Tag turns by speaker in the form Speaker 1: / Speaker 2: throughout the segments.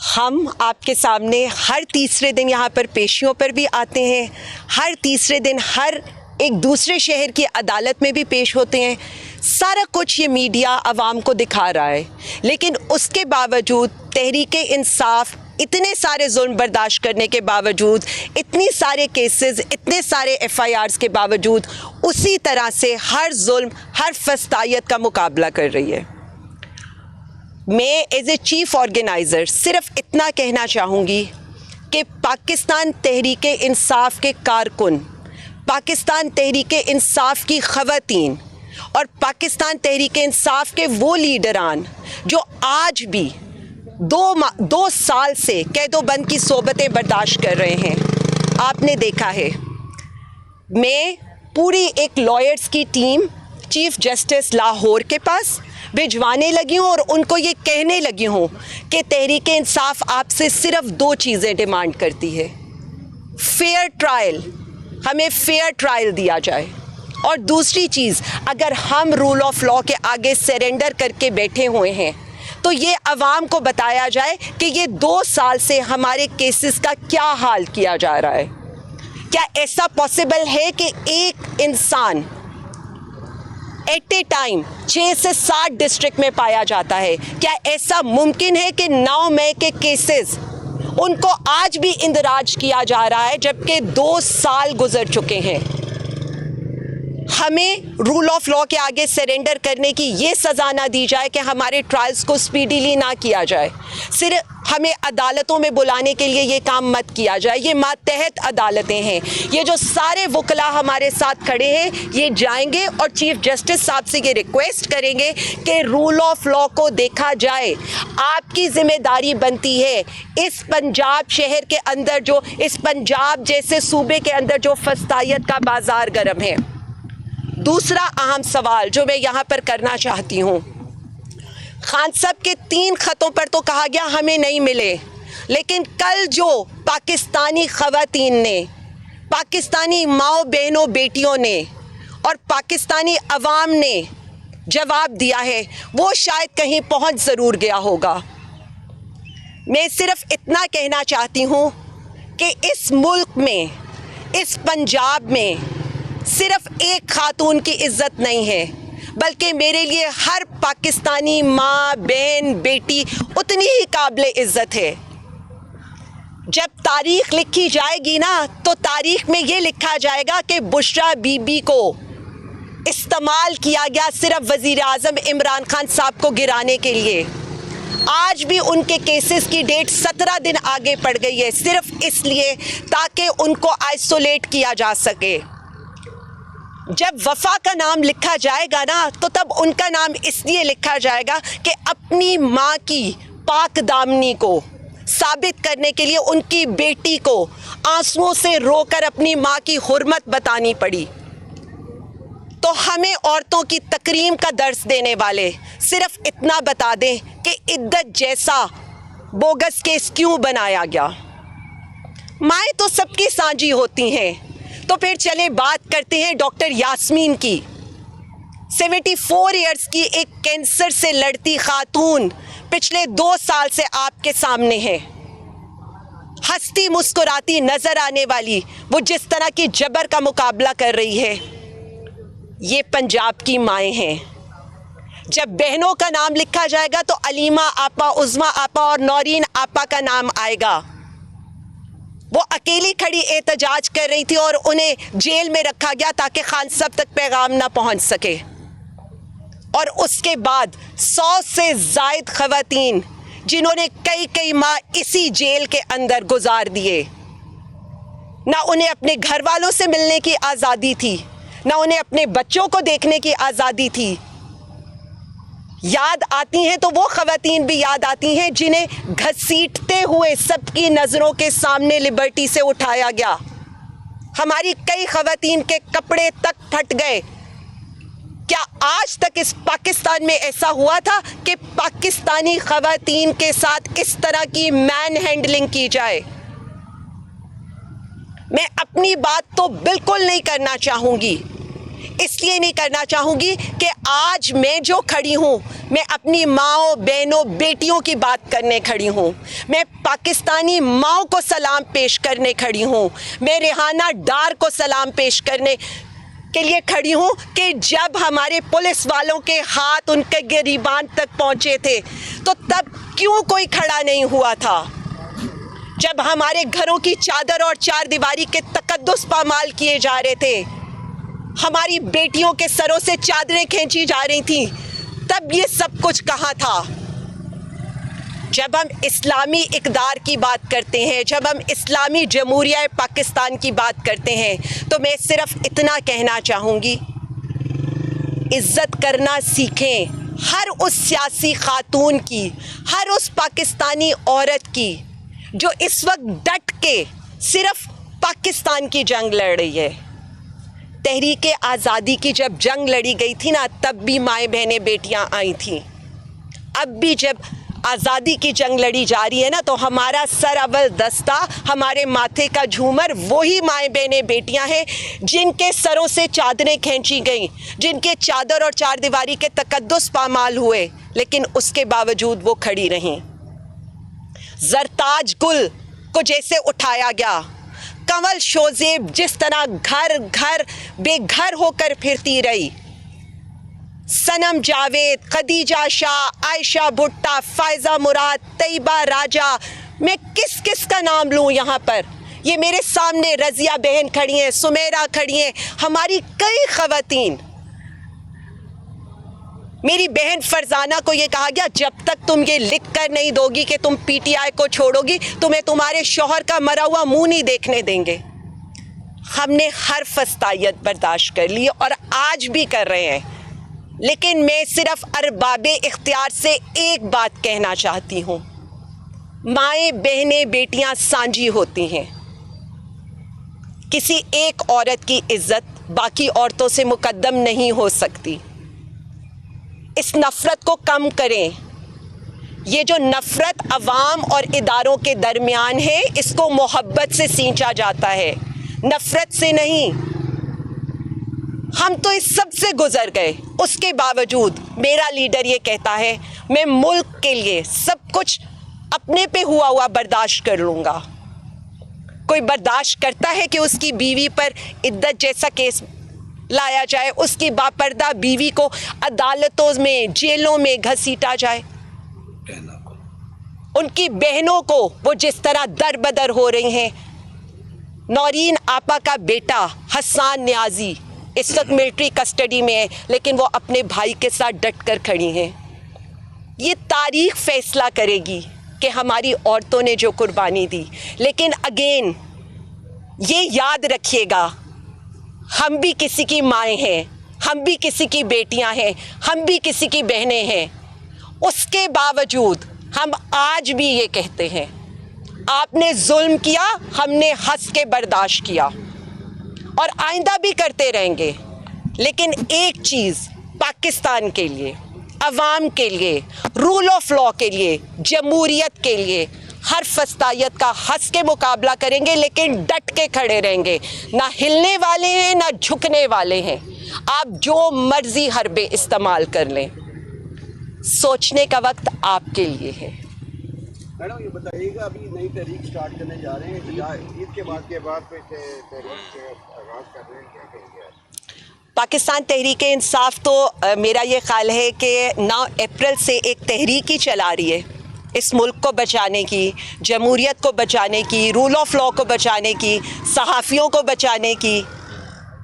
Speaker 1: हम आपके सामने हर तीसरे दिन यहाँ पर पेशियों पर भी आते हैं, हर तीसरे दिन हर एक दूसरे शहर की अदालत में भी पेश होते हैं। सारा कुछ ये मीडिया आवाम को दिखा रहा है, लेकिन उसके बावजूद तहरीके इंसाफ इतने सारे जुल्म बर्दाश्त करने के बावजूद, इतनी सारे केसेस, इतने सारे FIRs के बावजूद उसी तरह से हर जुल्म, हर फस्तायत का मुकाबला कर रही है। मैं एज ए चीफ ऑर्गेनाइज़र सिर्फ इतना कहना चाहूँगी कि पाकिस्तान तहरीके इंसाफ के कारकुन, पाकिस्तान तहरीके इंसाफ की ख़वातीन और पाकिस्तान तहरीके इंसाफ के वो लीडरान जो आज भी दो साल से कैदोबंद की सोबतें बर्दाश्त कर रहे हैं, आपने देखा है। मैं पूरी एक लॉयर्स की टीम चीफ जस्टिस लाहौर के पास भिजवाने लगी हूँ और उनको ये कहने लगी हूँ कि तहरीके इंसाफ आपसे सिर्फ 2 चीज़ें डिमांड करती है। फेयर ट्रायल, हमें फेयर ट्रायल दिया जाए, और दूसरी चीज़, अगर हम रूल ऑफ लॉ के आगे सरेंडर करके बैठे हुए हैं तो ये अवाम को बताया जाए कि ये 2 साल से हमारे केसेस का क्या हाल किया जा रहा है। क्या ऐसा पॉसिबल है कि एक इंसान एट ए टाइम 6 से 7 डिस्ट्रिक्ट में पाया जाता है? क्या ऐसा मुमकिन है कि 9 मई के केसेस उनको आज भी इंदराज किया जा रहा है जबकि 2 साल गुजर चुके हैं? हमें रूल ऑफ लॉ के आगे सरेंडर करने की ये सज़ा ना दी जाए कि हमारे ट्रायल्स को स्पीडीली ना किया जाए। सिर्फ हमें अदालतों में बुलाने के लिए ये काम मत किया जाए। ये मातहत अदालतें हैं। ये जो सारे वकला हमारे साथ खड़े हैं, ये जाएंगे और चीफ जस्टिस साहब से ये रिक्वेस्ट करेंगे कि रूल ऑफ लॉ को देखा जाए। आपकी जिम्मेदारी बनती है इस पंजाब शहर के अंदर, जो इस पंजाब जैसे सूबे के अंदर जो फस्तायत का बाजार गर्म है। दूसरा अहम सवाल जो मैं यहाँ पर करना चाहती हूँ, खान साहब के 3 ख़तों पर तो कहा गया हमें नहीं मिले, लेकिन कल जो पाकिस्तानी ख़वातीन ने, पाकिस्तानी माओ बहनों बेटियों ने और पाकिस्तानी अवाम ने जवाब दिया है, वो शायद कहीं पहुँच ज़रूर गया होगा। मैं सिर्फ इतना कहना चाहती हूँ कि इस मुल्क में, इस पंजाब में सिर्फ एक खातून की इज्जत नहीं है, बल्कि मेरे लिए हर पाकिस्तानी माँ, बहन, बेटी उतनी ही काबिल इज्जत है। जब तारीख लिखी जाएगी ना, तो तारीख में ये लिखा जाएगा कि बुशरा बीबी को इस्तेमाल किया गया सिर्फ वज़ीर आज़म इमरान खान साहब को गिराने के लिए। आज भी उनके केसेस की डेट 17 दिन आगे पड़ गई है, सिर्फ इसलिए ताकि उनको आइसोलेट किया जा सके। जब वफा का नाम लिखा जाएगा ना, तो तब उनका नाम इसलिए लिखा जाएगा कि अपनी माँ की पाक दामनी को साबित करने के लिए उनकी बेटी को आंसुओं से रोकर अपनी माँ की हुर्मत बतानी पड़ी। तो हमें औरतों की तकरीम का दर्स देने वाले सिर्फ इतना बता दें कि इद्दत जैसा बोगस केस क्यों बनाया गया। माएँ तो सबकी साझी होती हैं। तो फिर चले बात करते हैं डॉक्टर यास्मीन की। 74 इयर्स की एक कैंसर से लड़ती खातून पिछले 2 साल से आपके सामने है। हंसती मुस्कुराती नजर आने वाली वो जिस तरह की जबर का मुकाबला कर रही है, ये पंजाब की माएँ हैं। जब बहनों का नाम लिखा जाएगा तो अलीमा आपा, उज़मा आपा और नौरीन आपा का नाम आएगा। वो अकेली खड़ी एहतजाज कर रही थी और उन्हें जेल में रखा गया ताकि खान साहब तक पैगाम ना पहुंच सके। और उसके बाद 100 से ज़ायद ख़वातीन जिन्होंने कई माह इसी जेल के अंदर गुजार दिए। ना उन्हें अपने घर वालों से मिलने की आज़ादी थी, ना उन्हें अपने बच्चों को देखने की आज़ादी थी। याद आती हैं तो वो ख़वातीन भी याद आती हैं जिन्हें घसीटते हुए सबकी नज़रों के सामने लिबर्टी से उठाया गया। हमारी कई ख़वातीन के कपड़े तक फट गए। क्या आज तक इस पाकिस्तान में ऐसा हुआ था कि पाकिस्तानी ख़वातीन के साथ इस तरह की मैन हैंडलिंग की जाए? मैं अपनी बात तो बिल्कुल नहीं करना चाहूँगी, इसलिए नहीं करना चाहूँगी कि आज मैं जो खड़ी हूँ, मैं अपनी माँओं, बहनों, बेटियों की बात करने खड़ी हूँ। मैं पाकिस्तानी माँओं को सलाम पेश करने खड़ी हूँ। मैं रेहाना डार को सलाम पेश करने के लिए खड़ी हूँ कि जब हमारे पुलिस वालों के हाथ उनके गिरीबान तक पहुँचे थे तो तब क्यों कोई खड़ा नहीं हुआ था? जब हमारे घरों की चादर और चार दीवारी के तकद्दुस पामाल किए जा रहे थे, हमारी बेटियों के सरों से चादरें खींची जा रही थी, तब ये सब कुछ कहाँ था? जब हम इस्लामी इक़दार की बात करते हैं, जब हम इस्लामी जमहूरिया पाकिस्तान की बात करते हैं, तो मैं सिर्फ इतना कहना चाहूँगी, इज़्ज़त करना सीखें हर उस सियासी खातून की, हर उस पाकिस्तानी औरत की जो इस वक्त डट के सिर्फ पाकिस्तान की जंग लड़ रही है। तहरीक आज़ादी की जब जंग लड़ी गई थी ना, तब भी माएँ बहनें बेटियां आई थीं। अब भी जब आज़ादी की जंग लड़ी जा रही है ना, तो हमारा सर अव्वल दस्ता, हमारे माथे का झूमर वही माएँ बहनें बेटियां हैं जिनके सरों से चादरें खींची गईं, जिनके चादर और चार दीवारी के तकद्दुस पामाल हुए, लेकिन उसके बावजूद वो खड़ी रहीं। ज़रताज गुल को जैसे उठाया गया, कंवल शोज़ेब जिस तरह घर घर बेघर होकर फिरती रही, सनम जावेद, खदीजा शाह, आयशा भुट्टा, फ़ायज़ा मुराद, तैयबा राजा, मैं किस किस का नाम लूँ यहाँ पर? ये मेरे सामने रज़िया बहन खड़ी हैं, सुमेरा खड़ी हैं, हमारी कई ख़वातीन। मेरी बहन फरजाना को ये कहा गया, जब तक तुम ये लिख कर नहीं दोगी कि तुम पीटीआई को छोड़ोगी, तुम्हें तुम्हारे शौहर का मरा हुआ मुंह नहीं देखने देंगे। हमने हर फस्तायत बर्दाश्त कर ली और आज भी कर रहे हैं, लेकिन मैं सिर्फ अरबाबे इख्तियार से एक बात कहना चाहती हूँ, माएँ बहनें बेटियाँ सांझी होती हैं। किसी एक औरत की इज्जत बाकी औरतों से मुकद्दम नहीं हो सकती। इस नफ़रत को कम करें। ये जो नफ़रत अवाम और इदारों के दरमियान है, इसको मोहब्बत से सींचा जाता है, नफ़रत से नहीं। हम तो इस सब से गुजर गए, उसके बावजूद मेरा लीडर ये कहता है मैं मुल्क के लिए सब कुछ अपने पे हुआ बर्दाश्त कर लूँगा। कोई बर्दाश्त करता है कि उसकी बीवी पर इद्दत जैसा केस लाया जाए, उसकी बापर्दा बीवी को अदालतों में, जेलों में घसीटा जाए, उनकी बहनों को वो जिस तरह दर बदर हो रही हैं। नौरीन आपा का बेटा हसन न्याजी इस वक्त मिलिट्री कस्टडी में है, लेकिन वो अपने भाई के साथ डट कर खड़ी हैं। ये तारीख फैसला करेगी कि हमारी औरतों ने जो कुर्बानी दी। लेकिन अगेन ये याद रखिएगा, हम भी किसी की माएँ हैं, हम भी किसी की बेटियां हैं, हम भी किसी की बहनें हैं। उसके बावजूद हम आज भी ये कहते हैं, आपने जुल्म किया, हमने हंस के बर्दाश्त किया और आइंदा भी करते रहेंगे। लेकिन एक चीज़ पाकिस्तान के लिए, अवाम के लिए, रूल ऑफ लॉ के लिए, जमहूरियत के लिए हर फस्तायत का हंस के मुकाबला करेंगे, लेकिन डट के खड़े रहेंगे। ना हिलने वाले हैं, ना झुकने वाले हैं। आप जो मर्जी हरबे इस्तेमाल कर लें, सोचने का वक्त आपके लिए है।
Speaker 2: मैडम ये बताइएगा, अभी नई तहरीक स्टार्ट करने जा रहे हैं, ईद के बाद तहरीक के आगाज़ कर रहे हैं, क्या कहेंगे आप?
Speaker 1: पाकिस्तान तहरीक इंसाफ तो मेरा ये ख्याल है कि 9 अप्रैल से एक तहरीक ही चला रही है इस मुल्क को बचाने की, जमहूरियत को बचाने की, रूल ऑफ लॉ को बचाने की, सहाफ़ियों को बचाने की,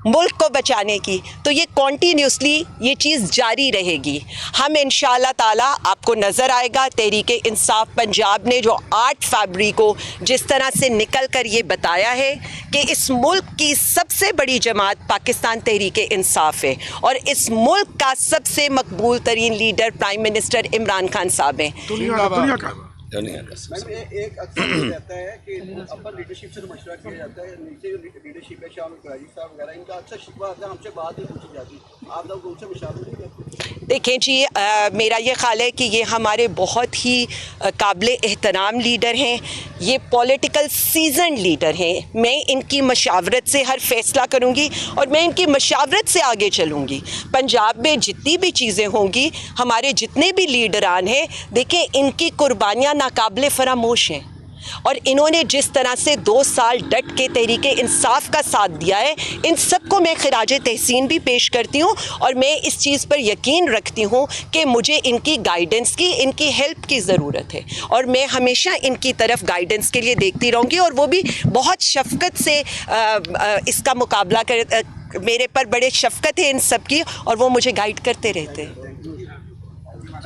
Speaker 1: मुल्क को बचाने की। तो ये कॉन्टीन्यूसली ये चीज़ जारी रहेगी। हम इंशाअल्लाह ताला, आपको नज़र आएगा तहरीक इंसाफ पंजाब ने जो 8 फरवरी को जिस तरह से निकल कर ये बताया है कि इस मुल्क की सबसे बड़ी जमात पाकिस्तान तहरीक इंसाफ है और इस मुल्क का सबसे मकबूल तरीन leader prime minister Imran Khan साहब हैं।
Speaker 2: मैडम एक अक्सर ये रहता है कि अपर लीडरशिप से मशवरा किया जाता है, नीचे जो लीडरशिप है शामिल कराजी साहब वगैरह, इनका अक्सर शिकवा आता है, हमसे बात नहीं पूछी जाती, आप लोग उनसे मशवरा नहीं करते?
Speaker 1: देखें जी, मेरा ये ख्याल है कि ये हमारे बहुत ही काबिल एहतराम लीडर हैं, ये पॉलिटिकल सीजन लीडर हैं। मैं इनकी मशावरत से हर फैसला करूँगी और मैं इनकी मशावरत से आगे चलूँगी। पंजाब में जितनी भी चीज़ें होंगी, हमारे जितने भी लीडरान हैं, देखें इनकी कुर्बानियाँ नाकाबिले फरामोश हैं और इन्होंने जिस तरह से 2 साल डट के तहरीके इंसाफ का साथ दिया है, इन सबको मैं खिराजे तहसीन भी पेश करती हूँ और मैं इस चीज़ पर यकीन रखती हूँ कि मुझे इनकी गाइडेंस की, इनकी हेल्प की ज़रूरत है और मैं हमेशा इनकी तरफ गाइडेंस के लिए देखती रहूँगी और वो भी बहुत शफ़क़त से इसका मुकाबला कर, मेरे पर बड़े शफ़क़त है इन सब की और वो मुझे गाइड करते रहते हैं।